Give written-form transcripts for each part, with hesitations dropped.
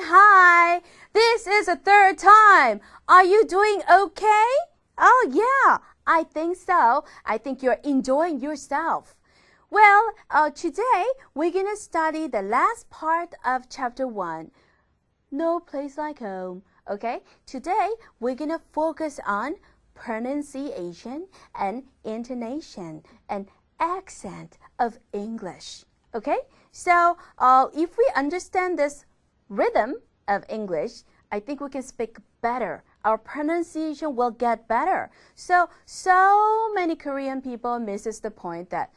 hi. This is the third time. Are you doing okay? Oh, yeah, I think so. I think you're enjoying yourself. Well, today we're going to study the last part of chapter 1. No place like home. Okay, today we're going to focus on pronunciation and intonation and accent of English. Okay, so if we understand this rhythm of English, I think we can speak better. Our pronunciation will get better. So many Korean people misses the point that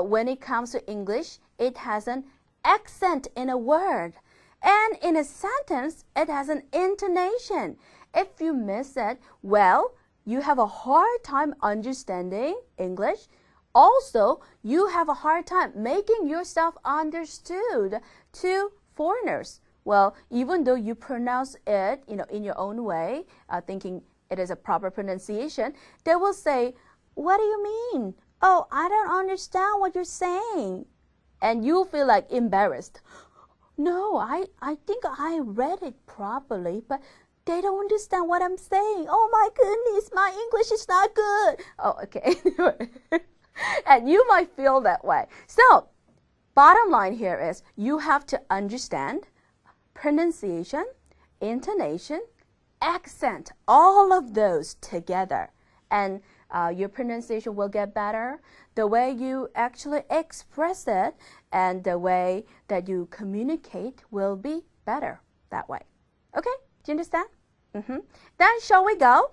when it comes to English, it has an accent in a word. And in a sentence, it has an intonation. If you miss it, well, you have a hard time understanding English. Also, you have a hard time making yourself understood to foreigners. Well, even though you pronounce it, in your own way, thinking it is a proper pronunciation, they will say, "What do you mean? Oh, I don't understand what you're saying." And you feel like embarrassed. No, I think I read it properly, but they don't understand what I'm saying. Oh my goodness, my English is not good. Oh, okay. And you might feel that way. So, bottom line here is you have to understand pronunciation, intonation, accent, all of those together. And your pronunciation will get better. The way you actually express it and the way that you communicate will be better that way. Okay? Do you understand? Then shall we go?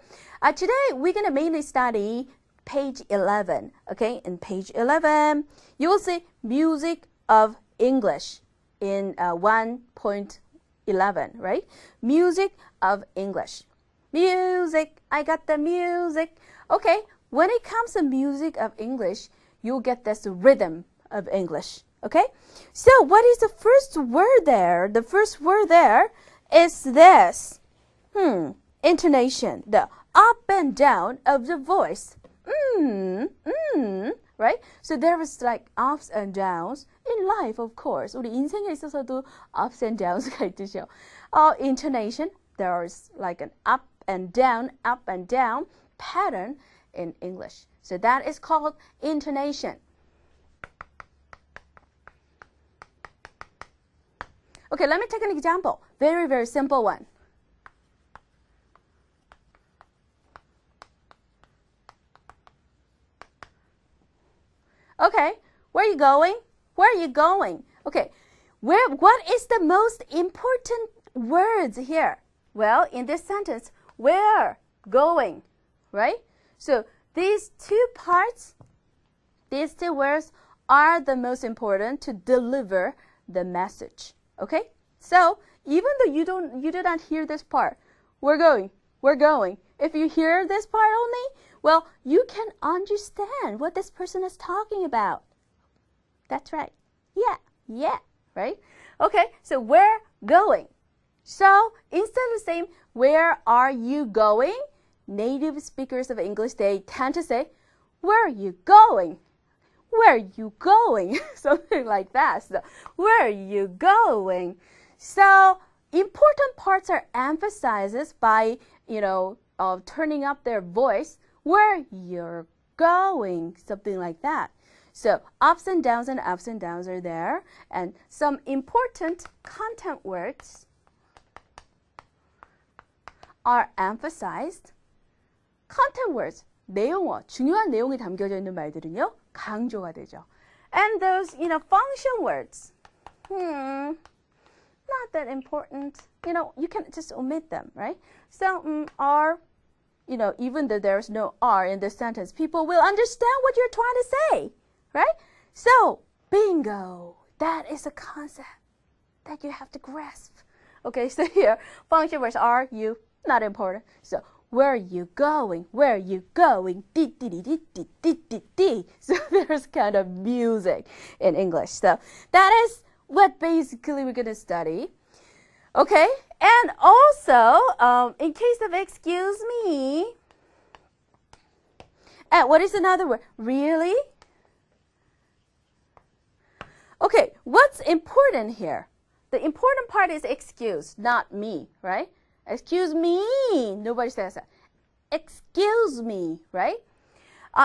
Today we're going to mainly study page 11. Okay? In page 11, you will see music of English in 1.11, right? Music of English. Music, I got the music. Okay, when it comes to music of English, you'll get this rhythm of English. Okay, so what is the first word there? The first word there is this. Intonation, the up and down of the voice. Right? So there is like ups and downs in life, of course. 우리 인생에 있어서도 ups and downs가 있듯이요. Intonation, there's like an up and down pattern in English. So that is called intonation. Okay, let me take an example. Very, very simple one. Okay, where are you going? Where are you going? Okay, what is the most important words here? Well, in this sentence, where, going, right? So these two parts, these two words are the most important to deliver the message. Okay? So even though you do not hear this part, we're going. If you hear this part only, well, you can understand what this person is talking about. That's right. Yeah, right? Okay, so we're going. So instead of saying, where are you going? Native speakers of English, they tend to say, where are you going? Where are you going? Something like that. So, where are you going? So important parts are emphasized by, turning up their voice. Where you're going, something like that. So ups and downs are there. And some important content words are emphasized. Content words, 내용어, 중요한 내용이 담겨져 있는 말들은요, 강조가 되죠. And those, function words, not that important. You can just omit them, right? So, are, even though there's no are in this sentence, people will understand what you're trying to say, right? So, bingo, that is a concept that you have to grasp. Okay, so here, function words are, you, not important. So, where are you going? Where are you going? Dee, dee, dee, dee, dee, dee, dee, dee. So there's kind of music in English. So that is what basically we're going to study. Okay, and also, in case of excuse me, and what is another word? Really? Okay, what's important here? the important part is excuse, not me, right? Excuse me. Nobody says that. Excuse me, right?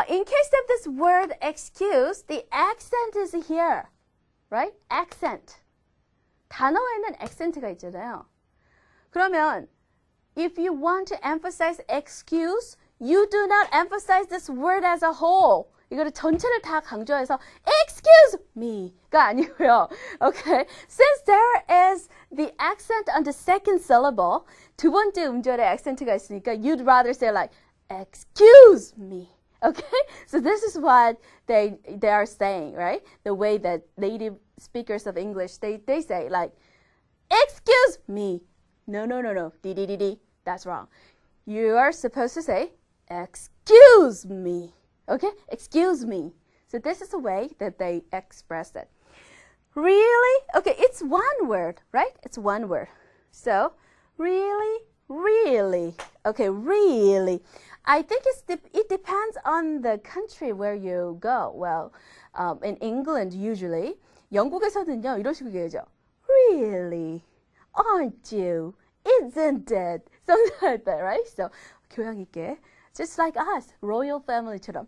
In case of this word excuse, the accent is here, right? Accent. 단어에는 accent가 있잖아요. 그러면 if you want to emphasize excuse, you do not emphasize this word as a whole. 이거를 전체를 다 강조해서 excuse me가 아니고요. Okay? Since there is the accent on the second syllable, 두 번째 음절에 accent가 있으니까 you'd rather say like excuse me. Okay? So this is what they are saying, right? The way that native speakers of English, they say like excuse me. No. D. That's wrong. You are supposed to say excuse me. Okay? Excuse me. So this is the way that they express it. Really? Okay, it's one word, right? It's one word. So, really? Okay, really. I think it depends on the country where you go. Well, in England, usually, 영국에서는요, 이런 식으로 얘기하죠. Really? Aren't you? Isn't it? Something like that, right? So, 교양 있게. Just like us, royal family처럼.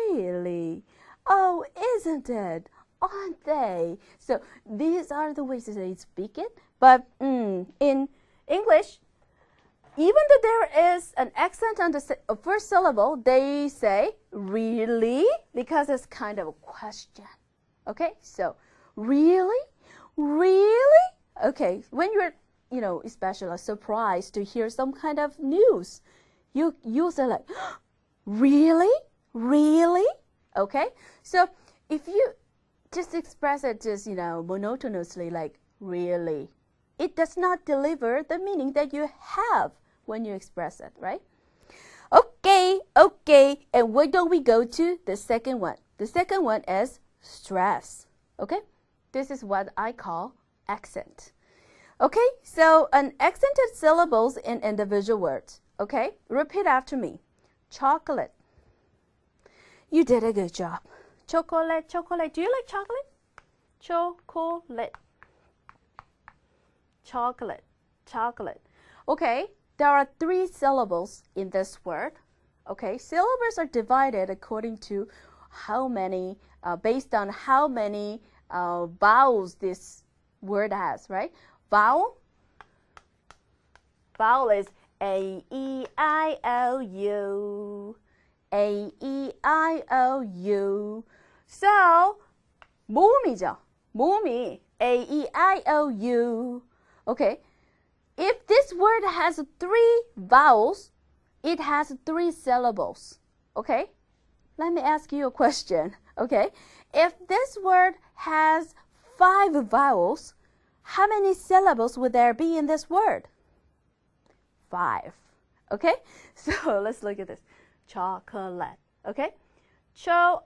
Really? Oh, isn't it? Aren't they? So these are the ways that they speak it. But in English, even though there is an accent on the first syllable, they say really because it's kind of a question. Okay? So really? Really? Okay. When you're, especially surprised to hear some kind of news, you say like, really? Really? Okay? So if you just express it just, monotonously like really, it does not deliver the meaning that you have when you express it, right? Okay. And where don't we go to the second one? The second one is stress. Okay? This is what I call accent. Okay? So an accented syllables in individual words. Okay? Repeat after me. Chocolate. You did a good job. Chocolate. Do you like chocolate? Chocolate. Okay, there are 3 syllables in this word. Okay, syllables are divided according to how many, based on how many vowels this word has, right? Vowel is A-E-I-O-U. A-E-I-O-U. So, 모음이죠. 모음이 A-E-I-O-U. Okay. If this word has 3 vowels, it has 3 syllables. Okay. Let me ask you a question. Okay. If this word has 5 vowels, how many syllables would there be in this word? 5. Okay. So, let's look at this. Chocolate. Okay?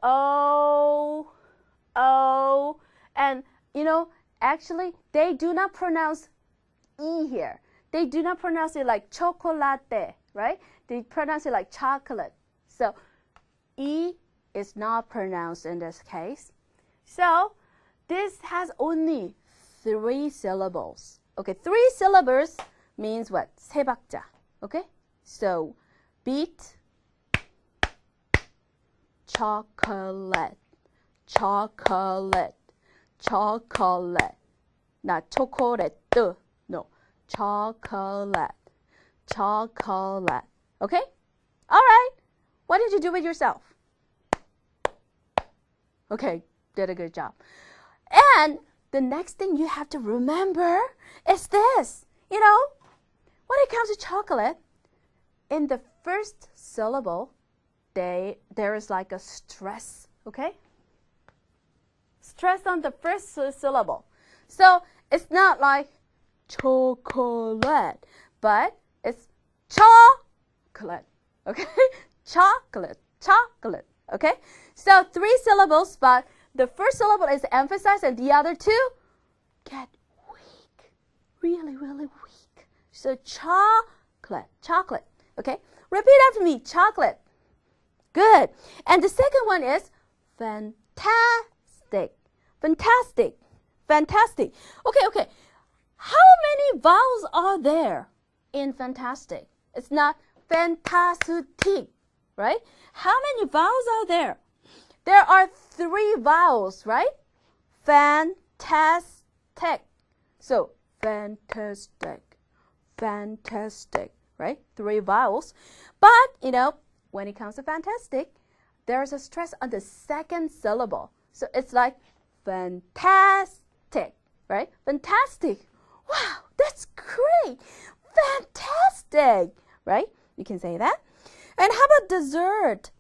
O. And, actually, they do not pronounce E here. They do not pronounce it like chocolate, right? They pronounce it like chocolate. So, E is not pronounced in this case. So, this has only 3 syllables. Okay, 3 syllables means what? 세 박자. Okay? So, beat, chocolate. Not chocolate. No. Chocolate. Okay? All right. What did you do with yourself? Okay, did a good job. And the next thing you have to remember is this. When it comes to chocolate, in the first syllable, there is like a stress, okay? Stress on the first syllable. So it's not like chocolate, but it's chocolate, okay? Chocolate, okay? So 3 syllables, but the first syllable is emphasized and the other 2 get weak, really weak. So chocolate, okay? Repeat after me, chocolate. Good. And the second one is fantastic. Okay. How many vowels are there in fantastic? It's not fantastic, right? How many vowels are there? There are 3 vowels, right? Fantastic. So, fantastic, fantastic, right? 3 vowels. But, when it comes to fantastic, there's a stress on the second syllable. So, it's like fantastic, right? Fantastic. Wow, that's great. Fantastic, right? You can say that. And how about dessert?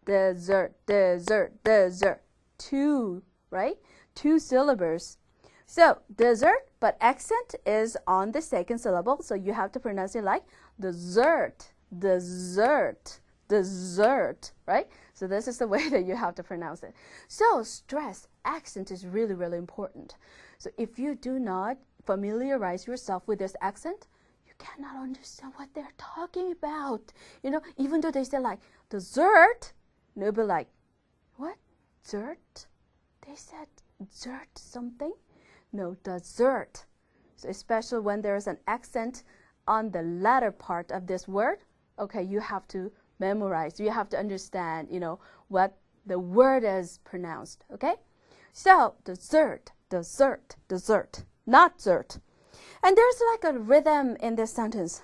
Dessert, dessert, dessert. 2, right? 2 syllables. So, dessert, but accent is on the second syllable. So, you have to pronounce it like dessert, dessert, dessert, right? So, this is the way that you have to pronounce it. So, stress, accent is really, really important. So, if you do not familiarize yourself with this accent, you cannot understand what they're talking about. Even though they say like dessert, you'll be like, what? Dessert? They said dessert something? No, dessert. So especially when there's an accent on the latter part of this word, okay, you have to memorize. You have to understand, what the word is pronounced, okay? So, dessert, dessert, dessert, not dessert. And there's like a rhythm in this sentence.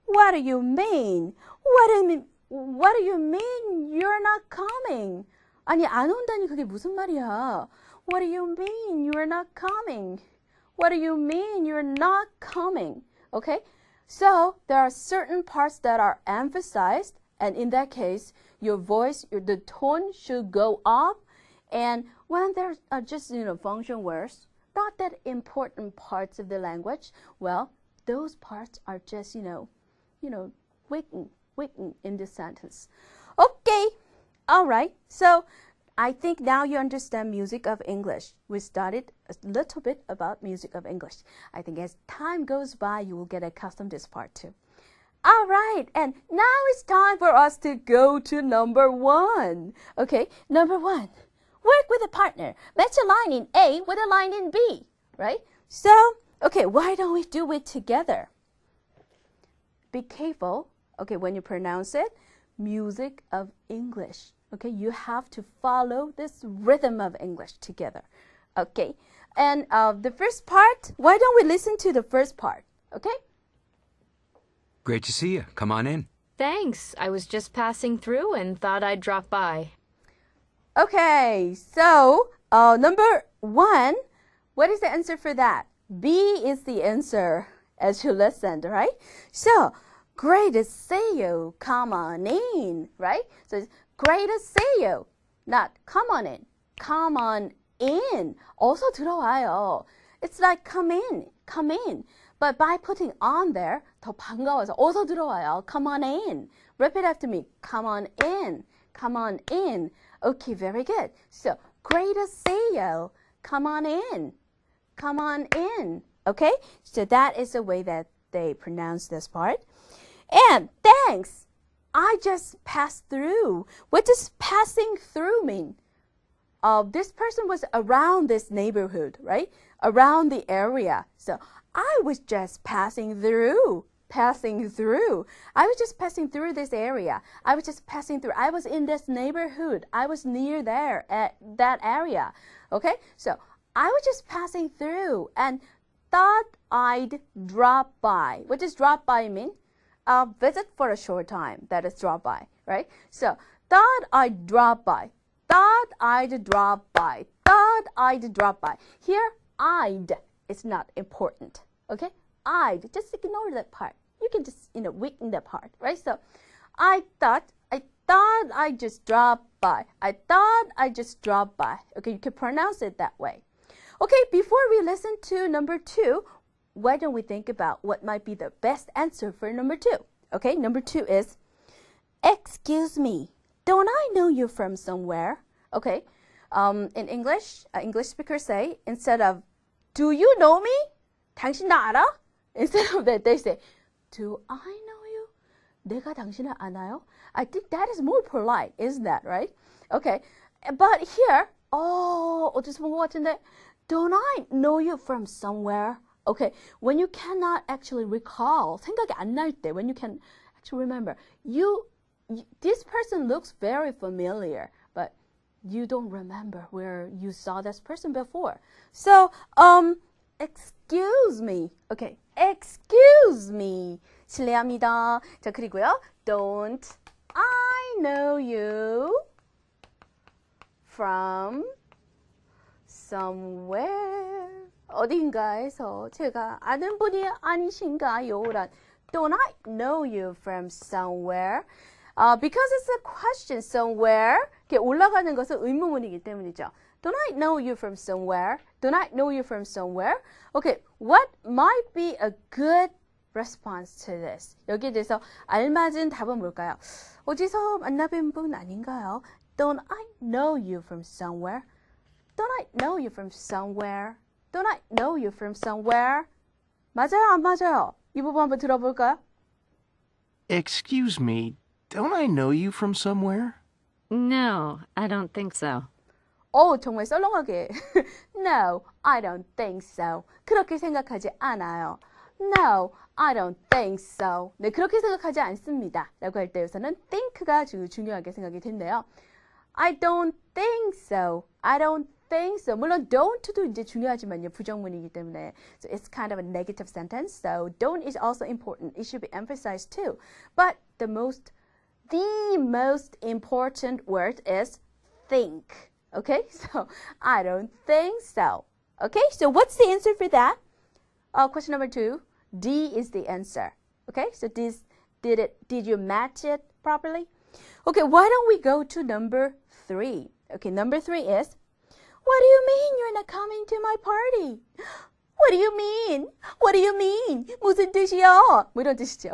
What do you mean? What do you mean you're not coming? 아니, 안 온다니 그게 무슨 말이야? What do you mean you're not coming? What do you mean you're not coming? Okay? So, there are certain parts that are emphasized, and in that case, your voice, the tone should go up. And when there are just, function words, not that important parts of the language, well, those parts are just, weakened in this sentence. Okay, all right. So I think now you understand music of English. We studied a little bit about music of English. I think as time goes by, you will get accustomed to this part too. All right, and now it's time for us to go to number 1. Okay, number 1. Work with a partner. Match a line in A with a line in B, right? So, okay, why don't we do it together? Be careful, okay, when you pronounce it, music of English. Okay, you have to follow this rhythm of English together. Okay, and the first part, why don't we listen to the first part, okay? Great to see you. Come on in. Thanks. I was just passing through and thought I'd drop by. Okay, so number 1, what is the answer for that? B is the answer as you listened, right? So, great to see you, come on in, right? So, it's great to see you, not come on in, come on in. Also 들어와요. It's like come in, come in. But by putting on there, 더 반가워서 어서 들어와요. Come on in. Repeat after me. Come on in. Come on in. Okay, very good. So, great to see you. Come on in. Come on in. Okay? So that is the way that they pronounce this part. And thanks. I just passed through. What does passing through mean? This person was around this neighborhood, right? Around the area. So, I was just passing through. Passing through. I was just passing through this area. I was just passing through. I was in this neighborhood. I was near there at that area. Okay? So, I was just passing through and thought I'd drop by. What does drop by mean? Visit for a short time. That is drop by, right? So, thought I'd drop by. Thought I'd drop by. Thought I'd drop by. Here, I'd. It's not important, okay? I'd, just ignore that part. You can just, weaken that part, right? So, I thought I'd just drop by. I thought I'd just drop by. Okay, you can pronounce it that way. Okay, before we listen to number 2, why don't we think about what might be the best answer for number 2? Okay, number 2 is, excuse me, don't I know you from somewhere? Okay, in English, English speakers say, instead of, do you know me? 당신 나 알아? Instead of that, they say, do I know you? 내가 당신을 아나요? I think that is more polite, isn't that, right? Okay, but here, 어디서 본 것 같은데, don't I know you from somewhere? Okay, when you cannot actually recall, 생각이 안 날 때, when you can actually remember, this person looks very familiar, but you don't remember where you saw this person before. So, excuse me. Okay, excuse me. 실례합니다. 자, 그리고요, don't I know you from somewhere. 어딘가에서 제가 아는 분이 아니신가요? 란 Don't I know you from somewhere? Because it's a question, somewhere. 이렇게 올라가는 것은 의문문이기 때문이죠. Don't I know you from somewhere? Don't I know you from somewhere? Okay, what might be a good response to this? 여기에 대해서 알맞은 답은 뭘까요? 어디서 만나뵌 분 아닌가요? Don't I know you from somewhere? Don't I know you from somewhere? Don't I know you from somewhere? 맞아요, 안 맞아요? 이 부분 한번 들어볼까요? Excuse me, don't I know you from somewhere? No, I don't think so. 정말 썰렁하게. No, I don't think so. 그렇게 생각하지 않아요. No, I don't think so. 네, 그렇게 생각하지 않습니다. 라고 할 때 여기서는 think가 중요하게 생각이 된대요. I don't think so. I don't think so. 물론 don't도 이제 중요하지만요. 부정문이기 때문에. So it's kind of a negative sentence. So don't is also important. It should be emphasized too. But the most important word is think. Okay? So I don't think so. Okay? So what's the answer for that? Question number 2. D is the answer. Okay? So did you match it properly? Okay, why don't we go to number 3? Okay, number 3 is, what do you mean you're not coming to my party? What do you mean? What do you mean? 무슨 뜻이야? 뭐 이런 뜻이죠.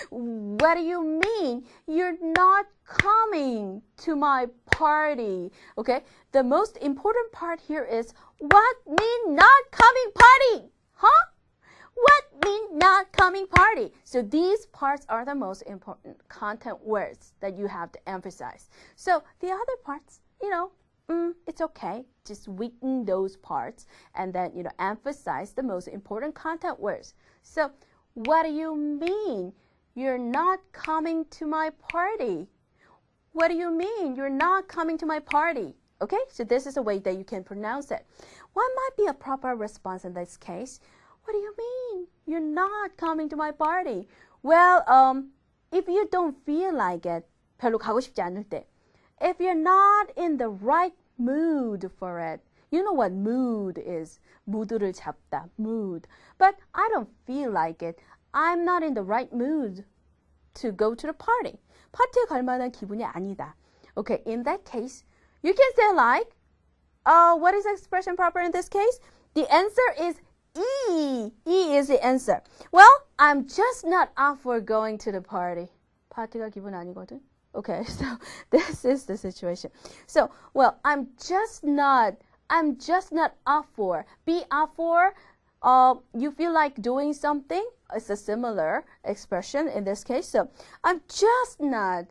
What do you mean you're not coming to my party? Okay, the most important part here is, what mean not coming party? Huh? What mean not coming party? So these parts are the most important content words that you have to emphasize. So the other parts, it's okay. Just weaken those parts and then, emphasize the most important content words. So what do you mean you're not coming to my party? What do you mean you're not coming to my party? Okay, so this is a way that you can pronounce it. What might be a proper response in this case? What do you mean you're not coming to my party? Well, if you don't feel like it, 별로 가고 싶지 않을 때, if you're not in the right mood for it, you know what mood is. 무드를 잡다, mood. But I don't feel like it. I'm not in the right mood to go to the party. 파티에 갈 만한 기분이 아니다. Okay, in that case, you can say like, what is the expression proper in this case? The answer is E. E is the answer. Well, I'm just not up for going to the party. 파티가 기분 아니거든. Okay, so this is the situation. So, well, I'm just not up for. Be up for, you feel like doing something. It's a similar expression in this case. So, I'm just not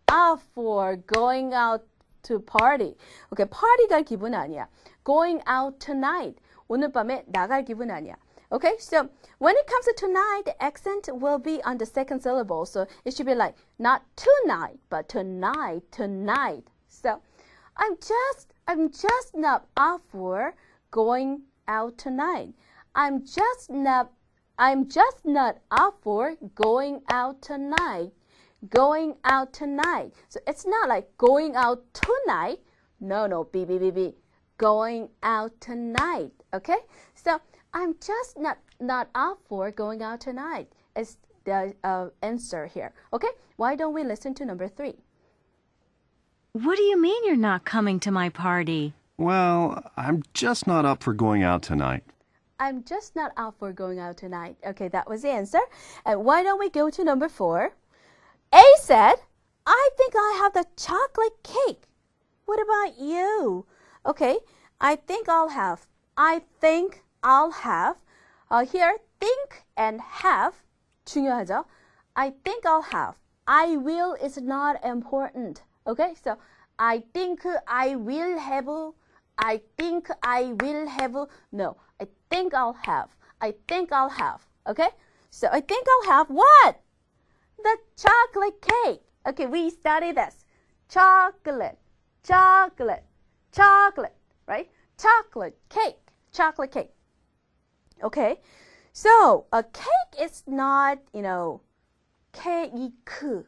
up for going out to party. Okay, party 갈 기분 아니야. Going out tonight. 오늘 밤에 나갈 기분 아니야. Okay, so when it comes to tonight, the accent will be on the second syllable. So it should be like, not tonight, but tonight. So I'm just not up for going out tonight. I'm just not up for going out tonight. Going out tonight. So it's not like going out tonight. No, B. Going out tonight. Okay? So I'm just not up for going out tonight. Is the answer here. Okay? Why don't we listen to number 3? What do you mean you're not coming to my party? Well, I'm just not up for going out tonight. I'm just not up for going out tonight. Okay, that was the answer. And why don't we go to number 4? A said, I think I have the chocolate cake. What about you? Okay, I think I'll have. Here, think and have 중요하죠. I think I'll have. I will is not important. Okay, so I think I will have I think I will have. No, I think I'll have. I think I'll have. Okay? So I think I'll have what? The chocolate cake. Okay, we study this. Chocolate, chocolate, chocolate, right? Chocolate cake, chocolate cake. Okay, so a cake is not, 케이크,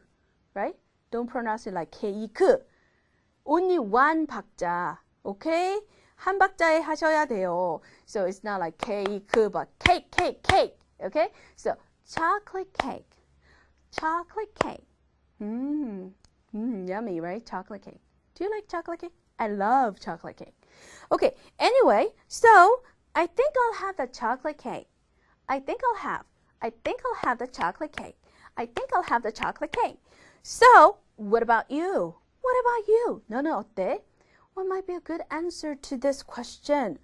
right? Don't pronounce it like 케이크. Only one 박자, okay? 한 박자에 하셔야 돼요. So it's not like 케이크, but cake, cake, cake, okay? So chocolate cake, chocolate cake. Yummy, right? Chocolate cake. Do you like chocolate cake? I love chocolate cake. Okay, anyway, so I think I'll have the chocolate cake. I think I'll have the chocolate cake. I think I'll have the chocolate cake. So, what about you? What about you? 너는 어때? What might be a good answer to this question?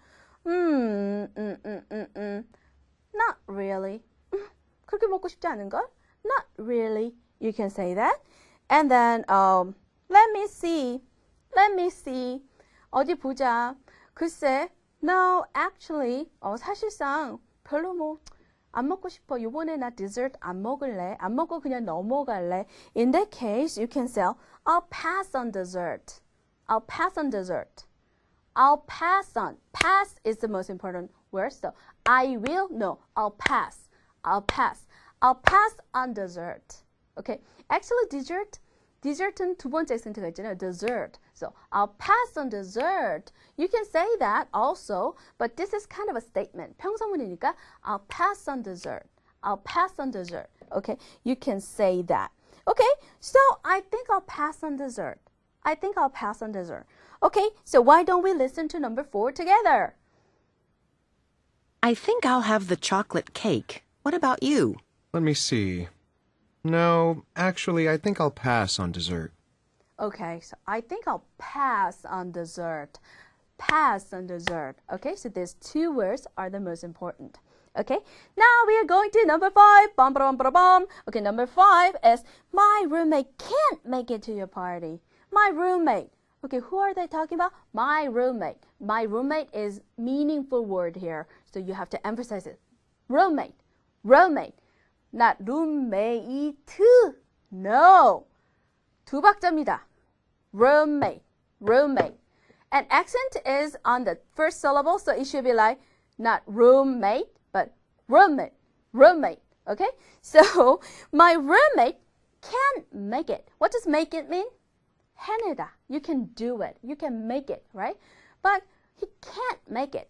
Not really. 그렇게 먹고 싶지 않은걸? Not really. You can say that. And then, let me see. 어디 보자. 글쎄, no, actually, 사실상 별로 안 먹고 싶어. 이번에 나 dessert 안 먹을래. 안 먹고 그냥 넘어갈래. In that case, you can say, I'll pass on dessert. I'll pass on dessert. I'll pass on. Pass is the most important word. So, I will, no, I'll pass. I'll pass. I'll pass on dessert. Okay. Actually, dessert은 두 번째 액센트가 있잖아요. Dessert. So, I'll pass on dessert. You can say that also, but this is kind of a statement. 평서문이니까 I'll pass on dessert. I'll pass on dessert. Okay, you can say that. Okay, so I think I'll pass on dessert. I think I'll pass on dessert. Okay, so why don't we listen to number 4 together? I think I'll have the chocolate cake. What about you? Let me see. No, actually, I think I'll pass on dessert. Okay, so I think I'll pass on dessert. Pass on dessert. Okay, so these two words are the most important. Okay, now we are going to number 5. Bum, bum, bum, bum. Okay, number 5 is my roommate can't make it to your party. My roommate. Okay, who are they talking about? My roommate. My roommate is meaningful word here, so you have to emphasize it. Roommate. Roommate. Not roommate. No. 두 박자입니다. Roommate. Roommate. And accent is on the first syllable, so it should be like not roommate, but roommate. Roommate. Okay? So, my roommate can't make it. What does make it mean? 해내다. You can do it. You can make it, right? But he can't make it.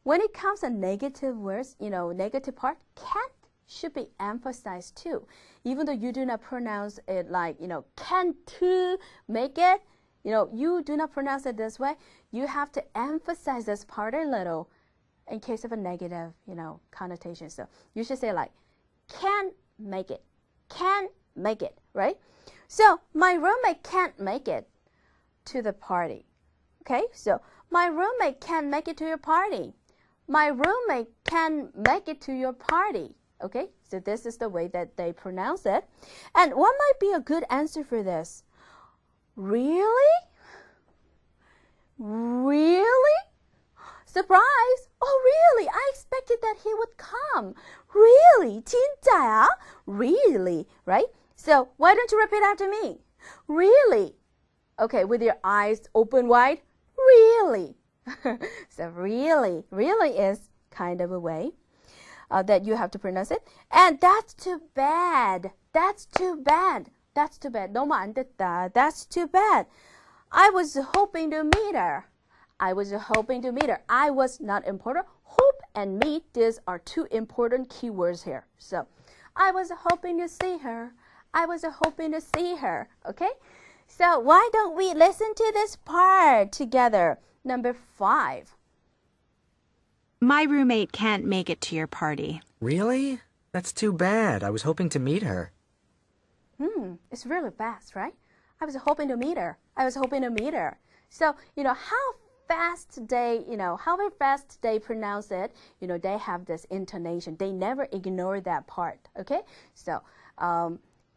When it comes to negative words, negative part, can't should be emphasized too. Even though you do not pronounce it like, can't make it, you do not pronounce it this way, you have to emphasize this part a little in case of a negative, connotation. So you should say like, can't make it, right? So my roommate can't make it to the party. Okay, so my roommate can't make it to your party. My roommate can make it to your party. Okay, so this is the way that they pronounce it. And what might be a good answer for this? Really? Really? Surprise! Oh, really? I expected that he would come. Really? 진짜야? Really? Right? So, why don't you repeat after me? Really? Okay, with your eyes open wide. Really? So, really is kind of a way that you have to pronounce it. And that's too bad. That's too bad. That's too bad. 너무 안 됐다. That's too bad. I was hoping to meet her. I was hoping to meet her. I was not important. Hope and meet, these are two important keywords here. So, I was hoping to see her. I was hoping to see her. Okay? So, why don't we listen to this part together? Number 5. My roommate can't make it to your party. Really? That's too bad. I was hoping to meet her. It's really fast, right? I was hoping to meet her. I was hoping to meet her. So, how fast they pronounce it, they have this intonation. They never ignore that part, okay? So,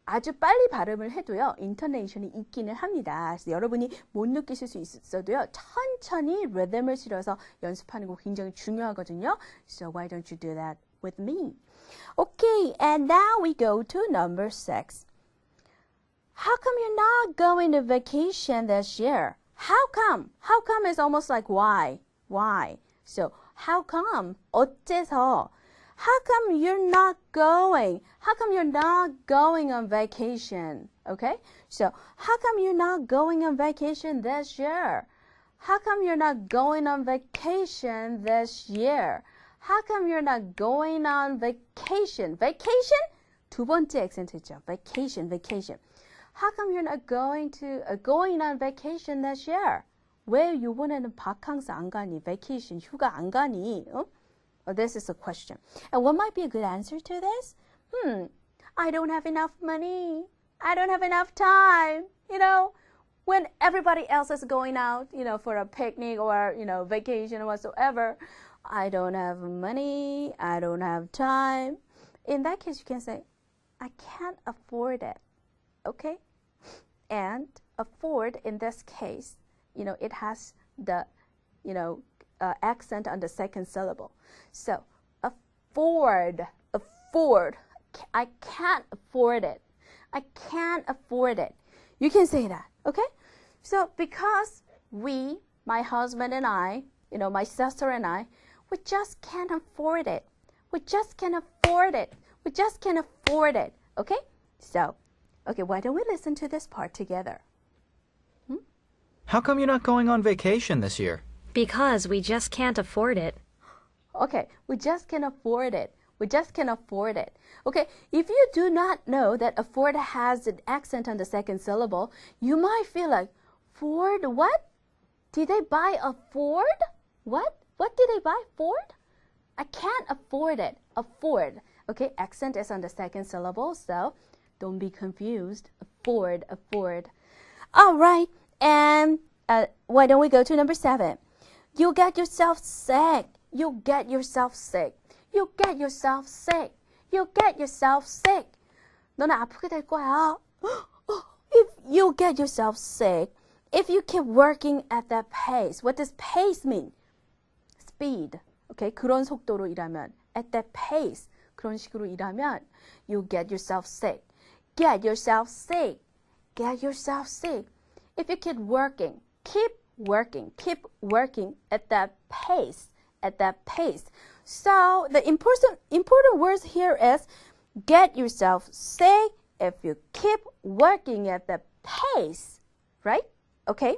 아주 빨리 발음을 해도요, intonation이 있기는 합니다. 그래서 여러분이 못 느끼실 수 있어도요, 천천히 리듬을 실어서 연습하는 거 굉장히 중요하거든요. So why don't you do that with me? Okay, and now we go to number 6. How come you're not going to vacation this year? How come? How come is almost like why? Why? So how come? 어째서? How come you're not going? How come you're not going on vacation? Okay? So, how come you're not going on vacation this year? How come you're not going on vacation this year? How come you're not going on vacation? Vacation? 두 번째 액센트죠. Vacation, vacation. How come you're not going on vacation this year? 왜 이번에는 바캉스 안 가니? Vacation, 휴가 안 가니? Well, this is a question. And what might be a good answer to this? I don't have enough money. I don't have enough time. You know, when everybody else is going out, you know, for a picnic or, you know, vacation or whatsoever, I don't have money. I don't have time. In that case, you can say, I can't afford it. Okay? And afford, in this case, you know, it has the, you know, accent on the second syllable. So, afford. I can't afford it. I can't afford it. You can say that, okay? So, because we, my husband and I, you know, my sister and I, we just can't afford it. We just can't afford it. We just can't afford it, okay? So, okay, why don't we listen to this part together? How come you're not going on vacation this year? Because we just can't afford it. Okay, we just can't afford it. We just can't afford it. Okay, if you do not know that afford has an accent on the second syllable, you might feel like, Ford, what? Did they buy a Ford? What? What did they buy? Ford? I can't afford it. Afford. Okay, accent is on the second syllable, so don't be confused. Afford, afford. All right, and why don't we go to number 7? You get yourself sick. You get yourself sick. You get yourself sick. You get yourself sick. 너는 아프게 될 거야. If you get yourself sick, if you keep working at that pace, what does pace mean? Speed. Okay, 그런 속도로 일하면 at that pace, 그런 식으로 일하면 you get yourself sick. Get yourself sick. Get yourself sick. If you keep working at that pace, So the important words here is get yourself sick if you keep working at the pace, right? Okay.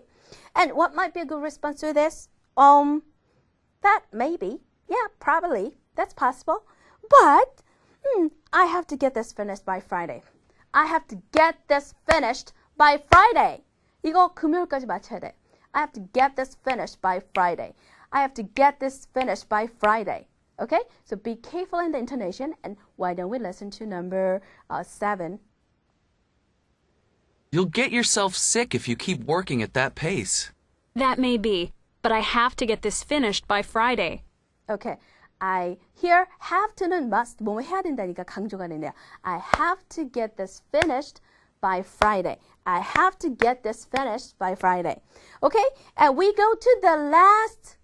And what might be a good response to this? That maybe, yeah, probably, that's possible. But I have to get this finished by Friday. I have to get this finished by Friday. 이거 금요일까지 맞춰야 돼. I have to get this finished by Friday. I have to get this finished by Friday. Okay? So be careful in the intonation. And why don't we listen to number 7? You'll get yourself sick if you keep working at that pace. That may be, but I have to get this finished by Friday. Okay. Here have to는 must, 뭐뭐 해야 된다니까 강조가 되네요. I have to get this finished by Friday. I have to get this finished by Friday. Okay? And we go to the last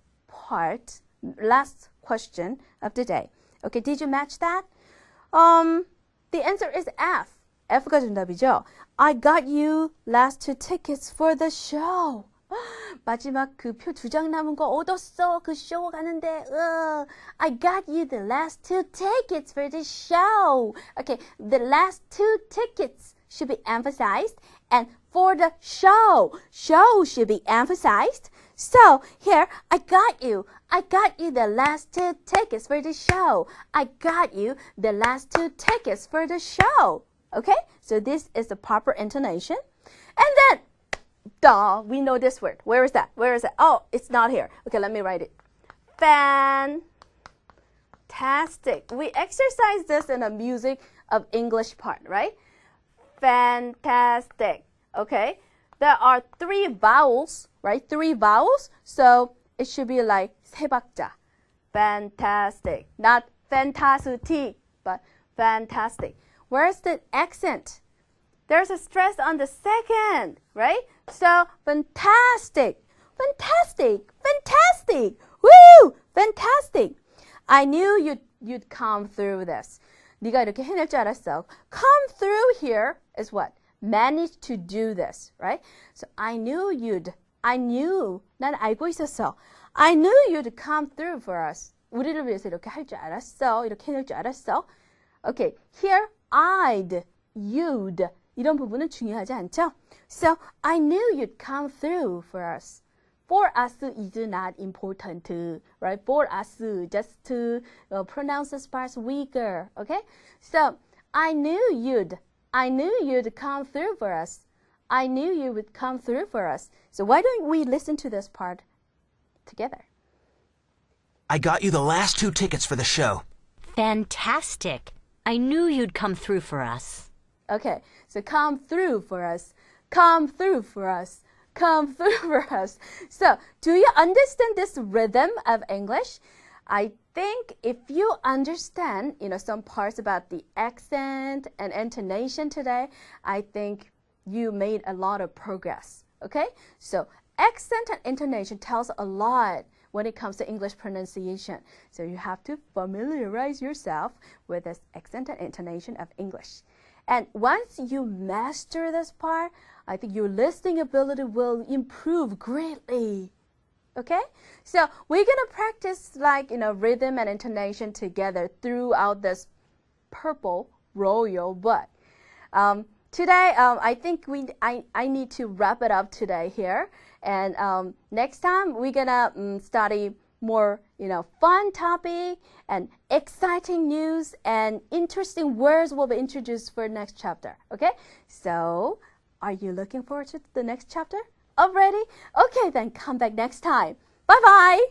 question of the day. Okay, did you match that? The answer is F. F가 정답이죠. I got you last 2 tickets for the show. 마지막 그 표 2장 남은 거 얻었어. 그 쇼 가는데. I got you the last 2 tickets for the show. Okay, the last 2 tickets should be emphasized. And for the show should be emphasized. So here, I got you the last 2 tickets for the show. I got you the last 2 tickets for the show. Okay, so this is the proper intonation. And then, we know this word. Where is that? Where is it? Oh, it's not here. Okay, let me write it. Fantastic. We exercise this in the music of English part, right? Fantastic. Okay, there are 3 vowels, right? 3 vowels. So it should be like 세 박자. Fantastic. Not fantastic, but fantastic. Where's the accent? There's a stress on the second, right? So, fantastic, fantastic, fantastic, woo, fantastic. I knew you'd come through this. 네가 이렇게 해낼 줄 알았어. Come through here is what? Manage to do this, right? So I knew, 난 알고 있었어. I knew you'd come through for us. 우리를 위해서 이렇게 할 줄 알았어. 이렇게 해낼 줄 알았어. Okay, here, you'd. 이런 부분은 중요하지 않죠? So, I knew you'd come through for us. For us is not important, right? For us, just to pronounce this part weaker, okay? So, I knew you'd come through for us. I knew you would come through for us. So why don't we listen to this part together? I got you the last 2 tickets for the show. Fantastic. I knew you'd come through for us. Okay, so come through for us. Come through for us. Come through for us. So, do you understand this rhythm of English? I think if you understand, some parts about the accent and intonation today, I think you made a lot of progress. Okay? So, accent and intonation tells a lot when it comes to English pronunciation. So, you have to familiarize yourself with this accent and intonation of English. And once you master this part, I think your listening ability will improve greatly. Okay? So we're going to practice rhythm and intonation together throughout this purple royal book. Today, I think I need to wrap it up today here. And next time, we're going to study more, fun topic and exciting news and interesting words will be introduced for next chapter. Okay? So, are you looking forward to the next chapter already? Okay, then come back next time. Bye-bye.